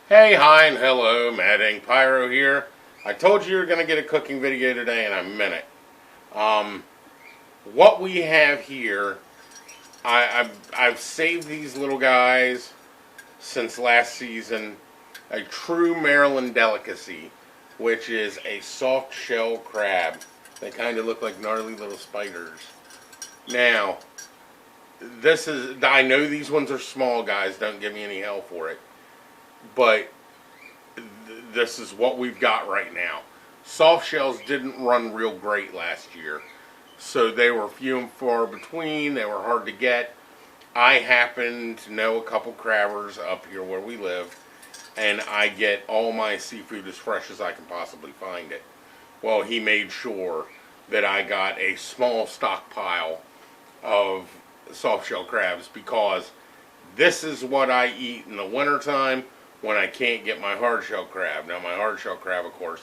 Hey, hi, and hello, Mad Ink Pyro here. I told you were going to get a cooking video today, and I meant it. Um, what we have here, I've saved these little guys since last season. A true Maryland delicacy, which is a soft shell crab. They kind of look like gnarly little spiders. Now, I know these ones are small, guys. Don't give me any hell for it. But this is what we've got right now. Soft shells didn't run real great last year, so they were few and far between. They were hard to get. I happen to know a couple crabbers up here where we live, and I get all my seafood as fresh as I can possibly find it. Well, he made sure that I got a small stockpile of soft shell crabs because this is what I eat in the wintertime when I can't get my hard shell crab. Now, my hard shell crab, of course,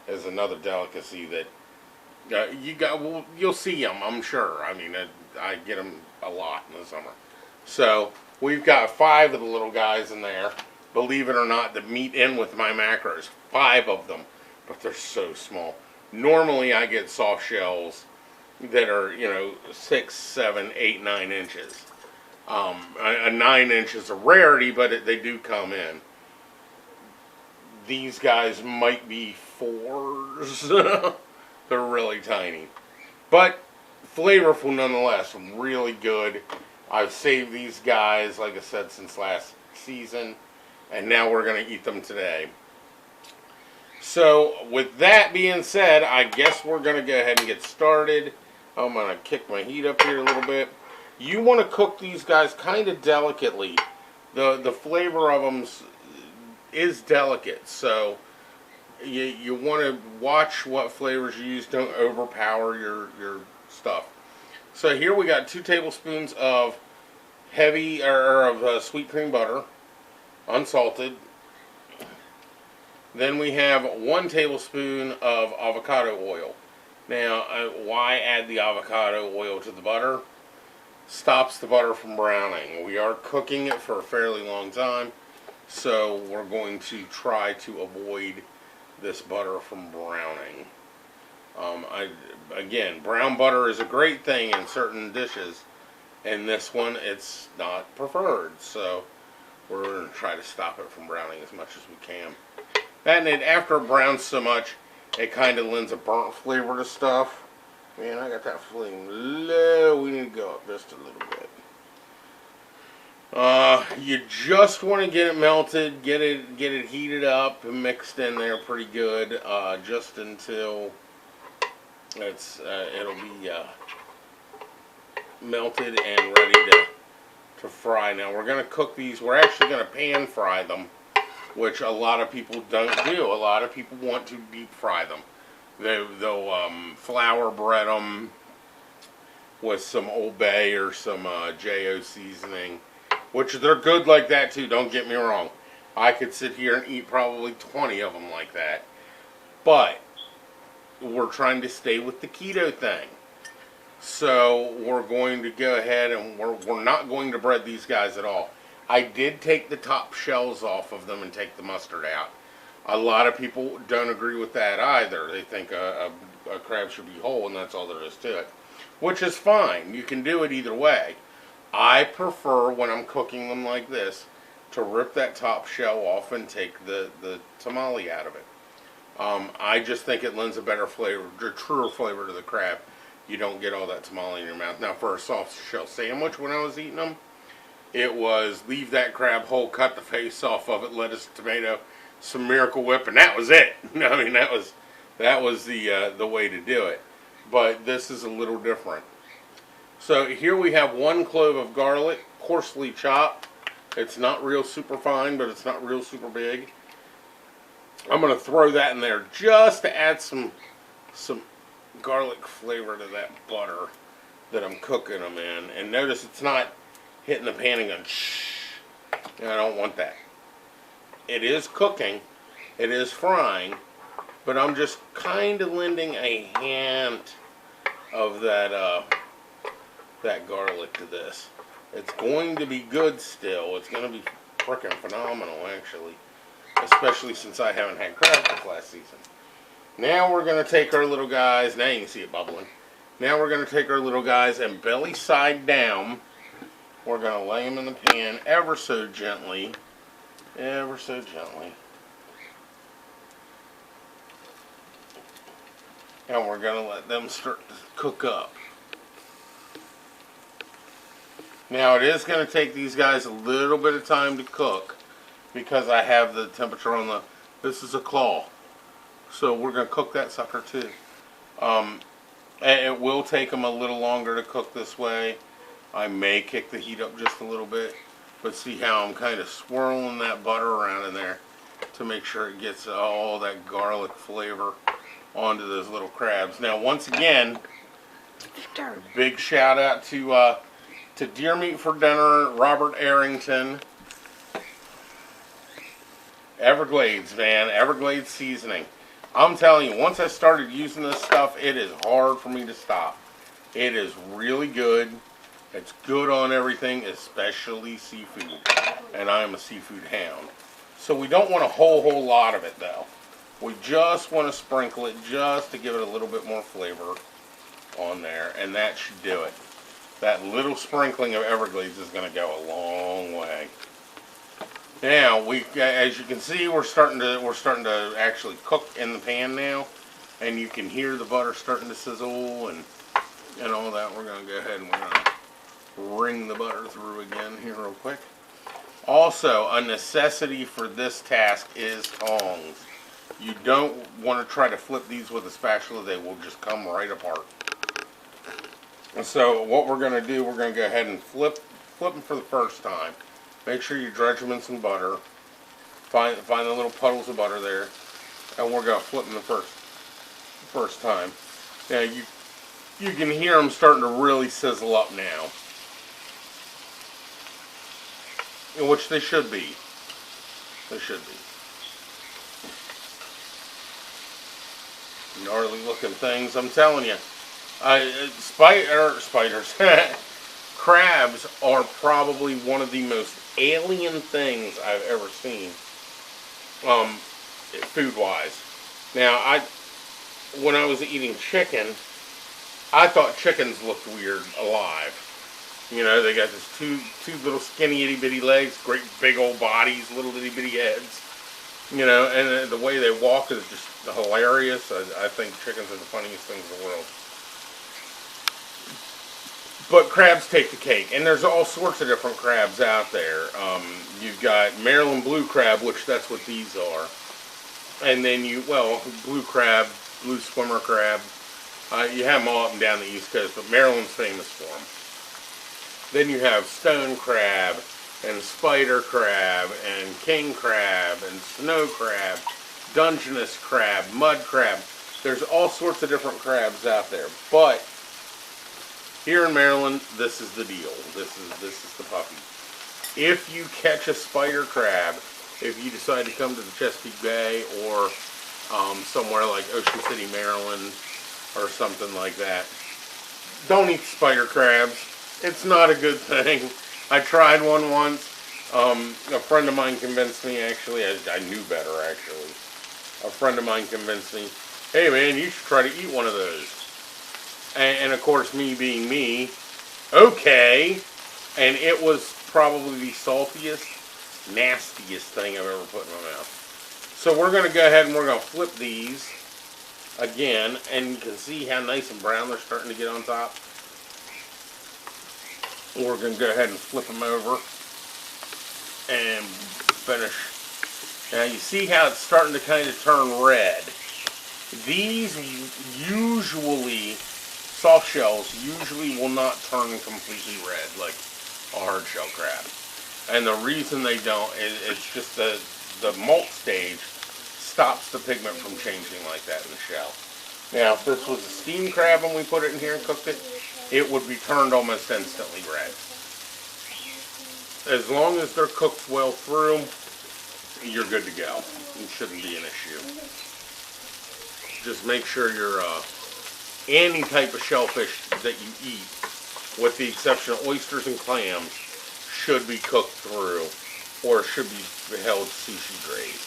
is another delicacy that you'll see them, I'm sure. I mean, I get them a lot in the summer. So we've got 5 of the little guys in there. Believe it or not, that meet in with my macros. 5 of them, but they're so small. Normally, I get soft shells that are 6, 7, 8, 9 inches. A 9 inch is a rarity, but they do come in. These guys might be 4s. They're really tiny. But flavorful nonetheless. Really good. I've saved these guys, like I said, since last season. And now we're going to eat them today. So, with that being said, I guess we're going to go ahead and get started. I'm going to kick my heat up here a little bit. You want to cook these guys kind of delicately. The flavor of them is delicate, so you want to watch what flavors you use. Don't overpower your stuff. So here we got 2 tablespoons of sweet cream butter, unsalted. Then we have 1 tablespoon of avocado oil. Now, why add the avocado oil to the butter? Stops the butter from browning. We are cooking it for a fairly long time, so we're going to try to avoid this butter from browning. Again, brown butter is a great thing in certain dishes. In this one, it's not preferred, so we're going to try to stop it from browning as much as we can. And after it browns so much, it kind of lends a burnt flavor to stuff. Man, I got that flame low. We need to go up just a little bit. You just want to get it melted, get it heated up and mixed in there pretty good, just until it'll be melted and ready to fry. Now we're going to cook these. We're actually going to pan fry them, which a lot of people don't do. A lot of people want to deep fry them. They'll flour bread them with some Old Bay or some J.O. seasoning, which they're good like that too, don't get me wrong. I could sit here and eat probably 20 of them like that. But we're trying to stay with the keto thing. So we're going to go ahead and we're not going to bread these guys at all. I did take the top shells off of them and take the mustard out. A lot of people don't agree with that either. They think a crab should be whole and that's all there is to it. Which is fine. You can do it either way. I prefer, when I'm cooking them like this, to rip that top shell off and take the tamale out of it. I just think it lends a better flavor, a truer flavor to the crab. You don't get all that tamale in your mouth. Now, for a soft shell sandwich, when I was eating them, it was leave that crab whole, cut the face off of it, lettuce, tomato, some Miracle Whip, and that was it. I mean, that was the way to do it. But this is a little different. So here we have 1 clove of garlic, coarsely chopped. It's not real super fine, but it's not real super big. I'm going to throw that in there just to add some garlic flavor to that butter that I'm cooking them in. And notice it's not hitting the pan and going shh. I don't want that. It is cooking, it is frying, but I'm just kind of lending a hint of that garlic to this. It's going to be good still. It's going to be freaking phenomenal, actually. especially since I haven't had crab this last season. Now we're going to take our little guys, now you can see it bubbling. Now we're going to take our little guys and belly side down. We're going to lay them in the pan ever so gently. Ever so gently. And we're going to let them start to cook up. Now it is going to take these guys a little bit of time to cook because I have the temperature on the, this is a claw. So we're going to cook that sucker too. And it will take them a little longer to cook this way. I may kick the heat up just a little bit, but see how I'm kind of swirling that butter around in there to make sure it gets all that garlic flavor onto those little crabs. Now once again, Victor. Big shout out to Deer Meat for Dinner, Robert Arrington. Everglades, man. Everglades seasoning. I'm telling you, once I started using this stuff, it is hard for me to stop. It is really good. It's good on everything, especially seafood. And I am a seafood hound. So we don't want a whole lot of it, though. We just want to sprinkle it just to give it a little bit more flavor on there. And that should do it. That little sprinkling of Everglades is going to go a long way. Now, as you can see, we're starting to actually cook in the pan now, and you can hear the butter starting to sizzle and all that. We're going to go ahead and we're going to wring the butter through again here real quick. Also, a necessity for this task is tongs. You don't want to try to flip these with a spatula; they will just come right apart. And so, what we're going to do, we're going to go ahead and flip them for the first time. Make sure you dredge them in some butter. Find the little puddles of butter there, and we're gonna flip them the first time. Now you can hear them starting to really sizzle up now, in which they should be. They should be. Gnarly looking things, I'm telling you. Spiders. Crabs are probably one of the most alien things I've ever seen, food-wise. Now, when I was eating chicken, I thought chickens looked weird alive. You know, they got this two little skinny itty-bitty legs, great big old bodies, little itty-bitty heads. You know, and the way they walk is just hilarious. I think chickens are the funniest things in the world. But crabs take the cake, and there's all sorts of different crabs out there. You've got Maryland blue crab, which that's what these are. And then blue crab, blue swimmer crab. You have them all up and down the East Coast, but Maryland's famous for them. Then you have stone crab, and spider crab, and king crab, and snow crab, Dungeness crab, mud crab. There's all sorts of different crabs out there, but here in Maryland, this is the deal. This is the puppy. If you catch a spider crab, if you decide to come to the Chesapeake Bay or somewhere like Ocean City, Maryland, or something like that, don't eat spider crabs. It's not a good thing. I tried one once. A friend of mine convinced me, actually, I knew better, actually. A friend of mine convinced me, hey man, you should try to eat one of those. And of course, me being me, okay. And it was probably the saltiest, nastiest thing I've ever put in my mouth. So we're going to go ahead and we're going to flip these again. And you can see how nice and brown they're starting to get on top. We're going to go ahead and flip them over and finish. Now you see how it's starting to kind of turn red. These usually, soft shells usually will not turn completely red like a hard shell crab. And the reason they don't is it's just the molt stage stops the pigment from changing like that in the shell. Now if this was a steamed crab and we put it in here and cooked it, it would be turned almost instantly red. As long as they're cooked well through, you're good to go. It shouldn't be an issue. Just make sure your any type of shellfish that you eat, with the exception of oysters and clams, should be cooked through or should be held sushi grade.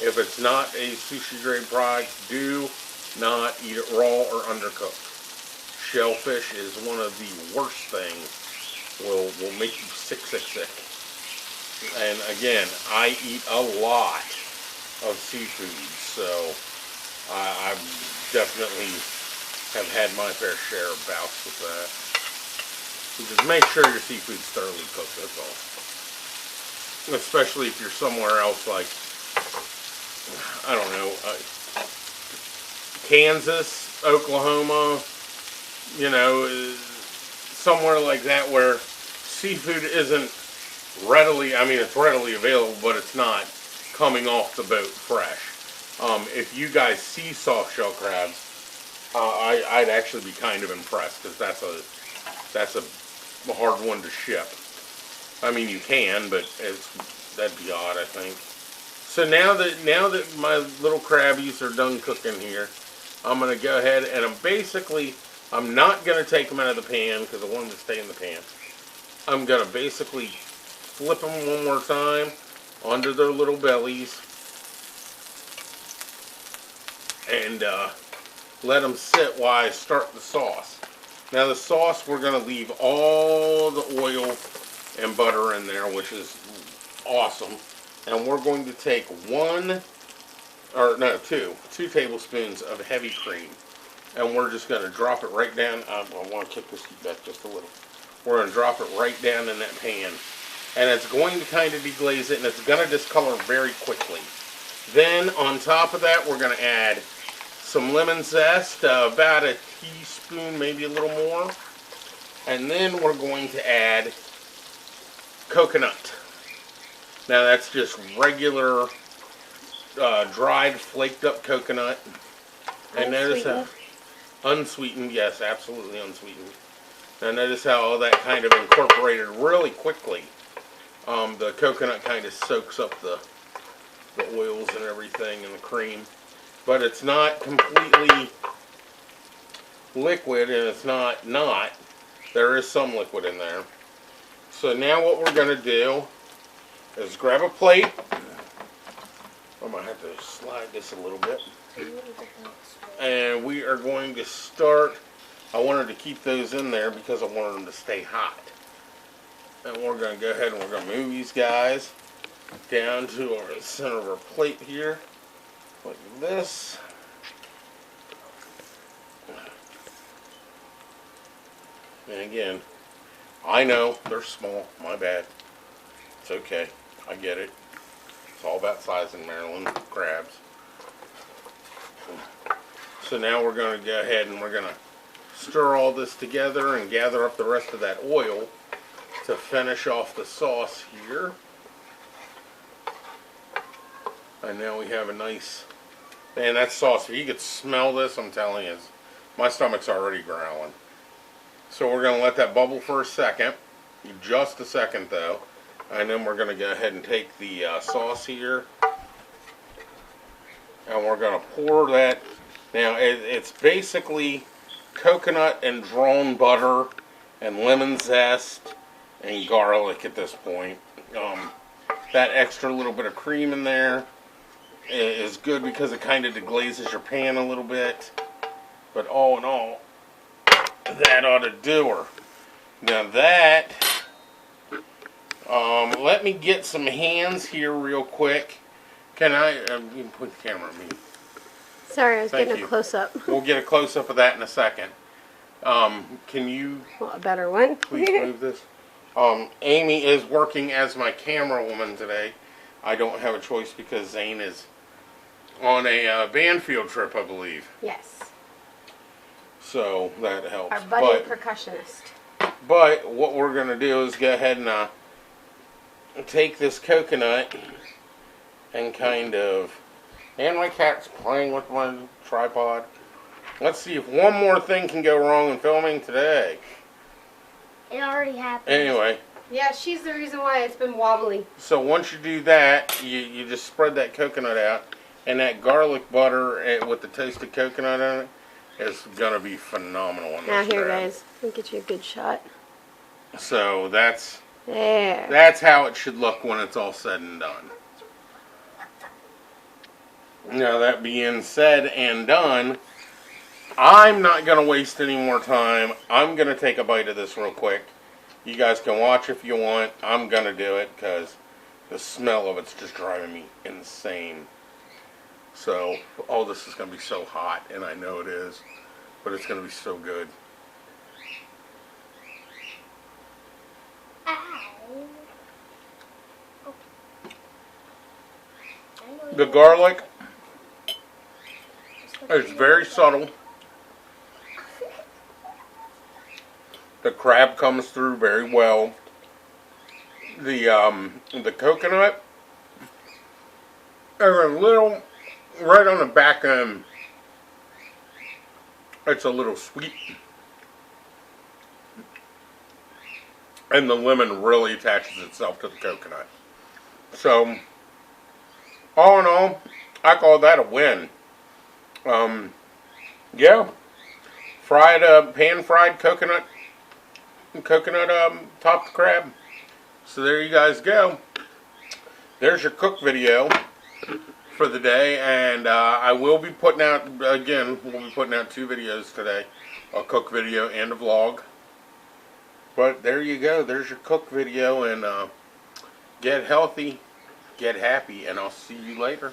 If it's not a sushi grade product, do not eat it raw or undercooked. Shellfish is one of the worst things. Will make you sick. And again, I eat a lot of seafood, so I definitely have had my fair share of bouts with that. So just make sure your seafood's thoroughly cooked, that's all. Especially if you're somewhere else like, I don't know, Kansas, Oklahoma, you know, somewhere like that where seafood isn't readily, I mean it's readily available, but it's not coming off the boat fresh. If you guys see soft shell crabs, I'd actually be kind of impressed, because that's a hard one to ship. I mean you can, but that'd be odd, I think. So now that my little crabbies are done cooking here, I'm gonna go ahead and I'm not gonna take them out of the pan because I want them to stay in the pan. I'm gonna basically flip them one more time under their little bellies and let them sit while I start the sauce. Now the sauce, we're going to leave all the oil and butter in there, which is awesome. And we're going to take two tablespoons of heavy cream. And we're just going to drop it right down. I want to kick this back just a little. We're going to drop it right down in that pan. And it's going to kind of deglaze it, and it's going to discolor very quickly. Then on top of that, we're going to add some lemon zest, about a teaspoon, maybe a little more. And then we're going to add coconut. Now that's just regular dried, flaked up coconut. And notice how unsweetened, yes, absolutely unsweetened. Now notice how all that kind of incorporated really quickly. The coconut kind of soaks up the oils and everything and the cream. But it's not completely liquid, and it's not. There is some liquid in there. So now what we're going to do is grab a plate. I might have to slide this a little bit. And we are going to start. I wanted to keep those in there because I wanted them to stay hot. And we're going to go ahead and we're going to move these guys down to our center of our plate here. Like this. And again, I know they're small, my bad. It's okay, I get it. It's all about size in Maryland crabs. So now we're going to go ahead and we're going to stir all this together and gather up the rest of that oil to finish off the sauce here. And now we have a nice, man, that sauce, if you could smell this, I'm telling you, my stomach's already growling. So we're going to let that bubble for a second, just a second though, and then we're going to go ahead and take the sauce here, and we're going to pour that. Now it's basically coconut and drawn butter and lemon zest and garlic at this point. That extra little bit of cream in there is good because it kind of deglazes your pan a little bit. But all in all, that ought to do her. Now that, let me get some hands here real quick. Can I, you can point the camera at me. Sorry, I was getting a close-up. We'll get a close-up of that in a second. Can you a better one. Please move this? Amy is working as my camera woman today. I don't have a choice because Zane is on a band field trip, I believe. Yes. So that helps. Our budding percussionist. But what we're going to do is go ahead and take this coconut and kind of... And my cat's playing with my tripod. Let's see if one more thing can go wrong in filming today. It already happened. Anyway. Yeah, she's the reason why it's been wobbly. So once you do that, you just spread that coconut out. And that garlic butter with the toasted coconut in it is going to be phenomenal on this Now here, crab. guys. Let me get you a good shot. So that's there. That's how it should look when it's all said and done. Now that being said and done, I'm not going to waste any more time. I'm going to take a bite of this real quick. You guys can watch if you want. I'm going to do it because the smell of it's just driving me insane. So, oh, this is going to be so hot, and I know it is, but it's going to be so good. The garlic is very subtle. The crab comes through very well. The coconut are a little, right on the back end, it's a little sweet. And the lemon really attaches itself to the coconut. So, all in all, I call that a win. Yeah, pan-fried coconut topped crab. So there you guys go. There's your cook video for the day, and I will be putting out, again, we'll be putting out 2 videos today, a cook video and a vlog. But there you go, there's your cook video, and get healthy, get happy, and I'll see you later.